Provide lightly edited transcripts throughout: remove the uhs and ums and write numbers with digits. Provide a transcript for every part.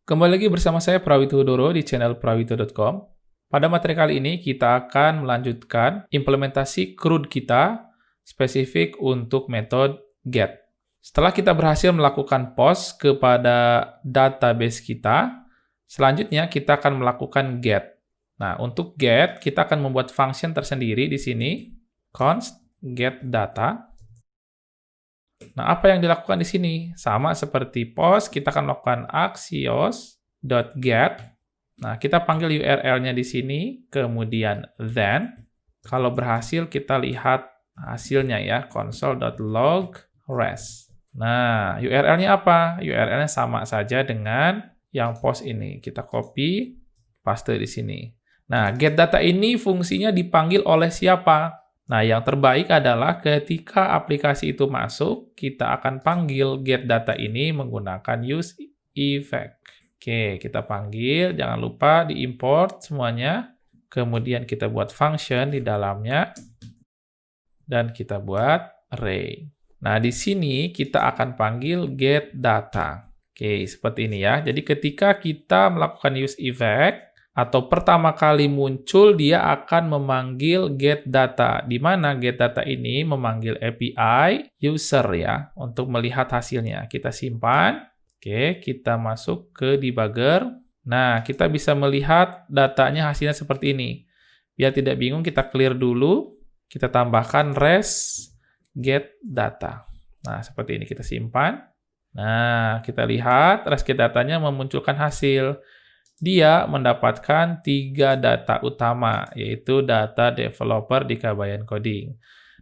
Kembali lagi bersama saya Prawito Hudoro di channel prawito.com. Pada materi kali ini kita akan melanjutkan implementasi CRUD kita spesifik untuk metode get. Setelah kita berhasil melakukan post kepada database kita, selanjutnya kita akan melakukan get. Nah, untuk get, kita akan membuat function tersendiri di sini, const get data. Nah, apa yang dilakukan di sini? Sama seperti post, kita akan melakukan axios.get. Nah, kita panggil URL-nya di sini, kemudian then. Kalau berhasil, kita lihat hasilnya ya, console.log res. Nah, URL-nya apa? URL-nya sama saja dengan yang post ini. Kita copy, paste di sini. Nah, get data ini fungsinya dipanggil oleh siapa? Nah, yang terbaik adalah ketika aplikasi itu masuk, kita akan panggil get data ini menggunakan use effect. Oke, kita panggil, jangan lupa diimport semuanya. Kemudian kita buat function di dalamnya, dan kita buat array. Nah, di sini kita akan panggil get data. Oke, seperti ini ya. Jadi ketika kita melakukan use effect, atau pertama kali muncul, dia akan memanggil get data, di mana get data ini memanggil API user ya, untuk melihat hasilnya. Kita simpan, oke, kita masuk ke debugger. Nah, kita bisa melihat datanya hasilnya seperti ini. Biar tidak bingung, kita clear dulu, kita tambahkan res get data. Nah, seperti ini kita simpan. Nah, kita lihat res get datanya memunculkan hasil. Dia mendapatkan 3 data utama, yaitu data developer di Kabayan Coding.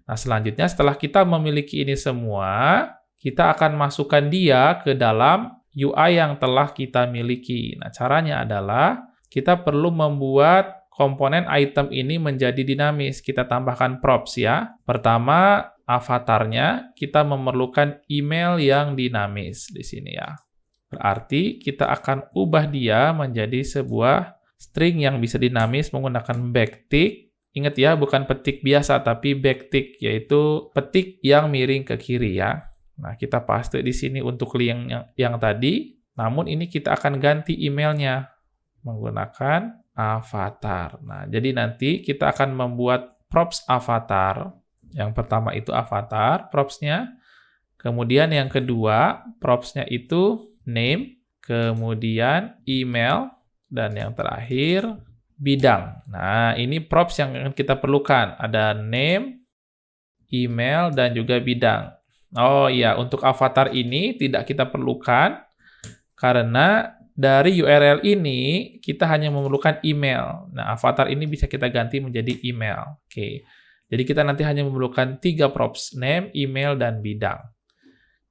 Nah, selanjutnya setelah kita memiliki ini semua, kita akan masukkan dia ke dalam UI yang telah kita miliki. Nah, caranya adalah kita perlu membuat komponen item ini menjadi dinamis. Kita tambahkan props ya. Pertama, avatarnya, kita memerlukan email yang dinamis di sini ya. Berarti kita akan ubah dia menjadi sebuah string yang bisa dinamis menggunakan backtick. Ingat ya, bukan petik biasa, tapi backtick, yaitu petik yang miring ke kiri ya. Nah, kita paste di sini untuk link yang tadi, namun ini kita akan ganti emailnya menggunakan avatar. Nah, jadi nanti kita akan membuat props avatar. Yang pertama itu avatar, propsnya. Kemudian yang kedua, propsnya itu name, kemudian email, dan yang terakhir bidang. Nah, ini props yang kita perlukan. Ada name, email, dan juga bidang. Oh iya, untuk avatar ini tidak kita perlukan, karena dari URL ini kita hanya memerlukan email. Nah, avatar ini bisa kita ganti menjadi email. Oke. Jadi kita nanti hanya memerlukan 3 props, name, email, dan bidang.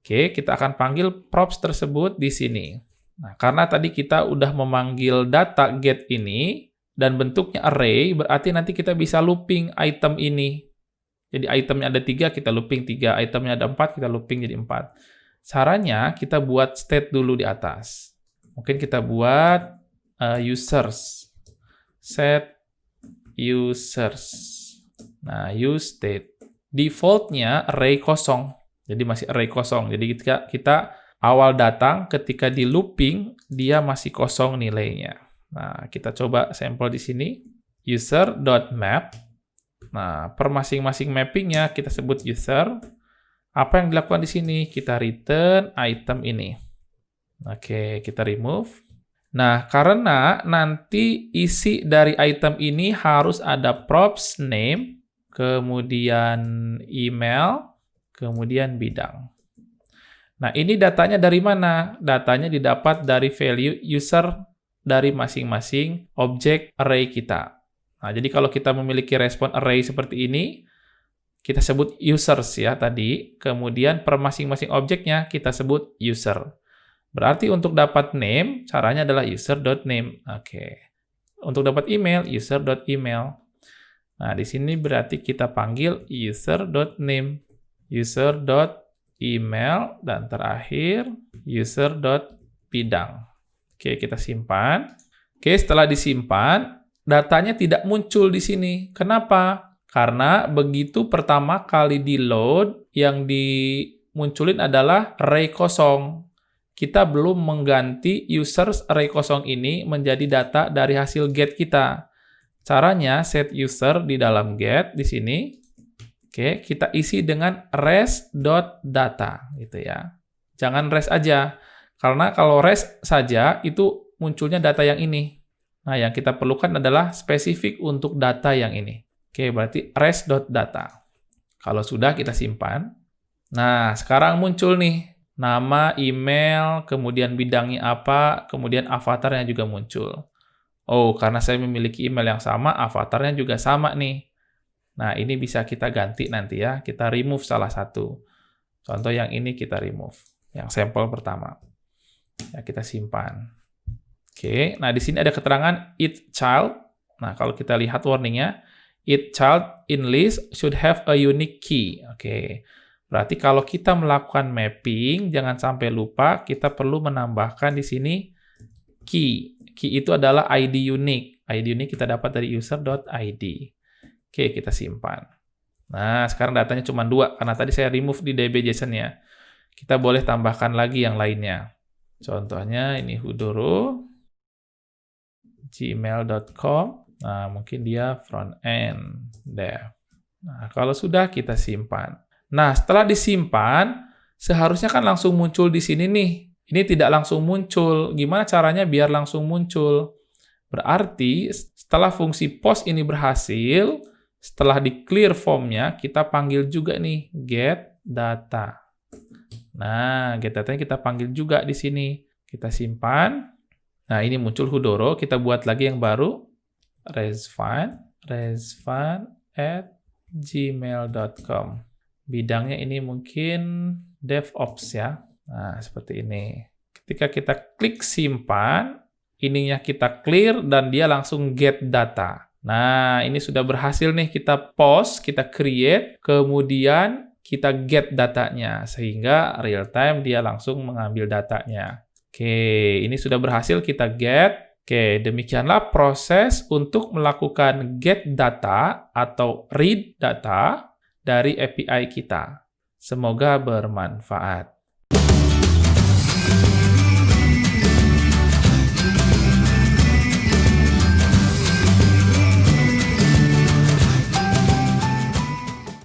Oke, kita akan panggil props tersebut di sini. Nah, karena tadi kita udah memanggil data get ini, dan bentuknya array, berarti nanti kita bisa looping item ini. Jadi itemnya ada 3, kita looping 3. Itemnya ada 4, kita looping jadi 4. Caranya, kita buat state dulu di atas. Mungkin kita buat users. Set users. Nah, use state. Default-nya array kosong. Jadi masih array kosong. Jadi kita awal datang, ketika di looping, dia masih kosong nilainya. Nah, kita coba sampel di sini. User.map. Nah, per masing-masing mappingnya kita sebut user. Apa yang dilakukan di sini? Kita return item ini. Oke, kita remove. Nah, karena nanti isi dari item ini harus ada props name, kemudian email, kemudian bidang. Nah, ini datanya dari mana? Datanya didapat dari value user dari masing-masing objek array kita. Nah, jadi kalau kita memiliki respon array seperti ini, kita sebut users ya tadi, kemudian per masing-masing objeknya kita sebut user. Berarti untuk dapat name, caranya adalah user.name. Oke. Untuk dapat email, user.email. Nah, di sini berarti kita panggil user.name. User.email, dan terakhir user.bidang. Oke, kita simpan. Oke, setelah disimpan, datanya tidak muncul di sini. Kenapa? Karena begitu pertama kali di load, yang dimunculin adalah array kosong. kita belum mengganti users array kosong ini menjadi data dari hasil get kita. Caranya set user di dalam get di sini. Oke, kita isi dengan res.data gitu ya. Jangan res aja. Karena kalau res saja itu munculnya data yang ini. Nah, yang kita perlukan adalah spesifik untuk data yang ini. Oke, berarti res.data. Kalau sudah kita simpan. Nah, sekarang muncul nih nama, email, kemudian bidangnya apa, kemudian avatarnya juga muncul. Oh, karena saya memiliki email yang sama, avatarnya juga sama nih. Nah, ini bisa kita ganti nanti ya. Kita remove salah satu. Contoh yang ini kita remove. Yang sampel pertama. Ya, kita simpan. Oke, nah di sini ada keterangan each child. Nah, kalau kita lihat warningnya, each child in list should have a unique key. Oke, berarti kalau kita melakukan mapping, jangan sampai lupa kita perlu menambahkan di sini key. Key itu adalah ID unique. ID unique kita dapat dari user.id. Oke, kita simpan. Nah, sekarang datanya cuma 2, karena tadi saya remove di DB-JSON-nya. Kita boleh tambahkan lagi yang lainnya. Contohnya ini Hudoro, gmail.com. Nah, mungkin dia front-end dev. Nah, kalau sudah kita simpan. Nah, setelah disimpan, seharusnya kan langsung muncul di sini nih. Ini tidak langsung muncul. Gimana caranya biar langsung muncul? Berarti setelah fungsi post ini berhasil, setelah di-clear formnya, kita panggil juga nih get data. Nah, get datanya kita panggil juga di sini. Kita simpan. Nah, ini muncul Hudoro. Kita buat lagi yang baru. resvan@gmail.com. Bidangnya ini mungkin DevOps ya. Nah, seperti ini. Ketika kita klik simpan, ininya kita clear dan dia langsung get data. Nah, ini sudah berhasil nih kita post, kita create, kemudian kita get datanya, sehingga real time dia langsung mengambil datanya. Oke, ini sudah berhasil kita get. Oke, demikianlah proses untuk melakukan get data atau read data dari API kita. Semoga bermanfaat.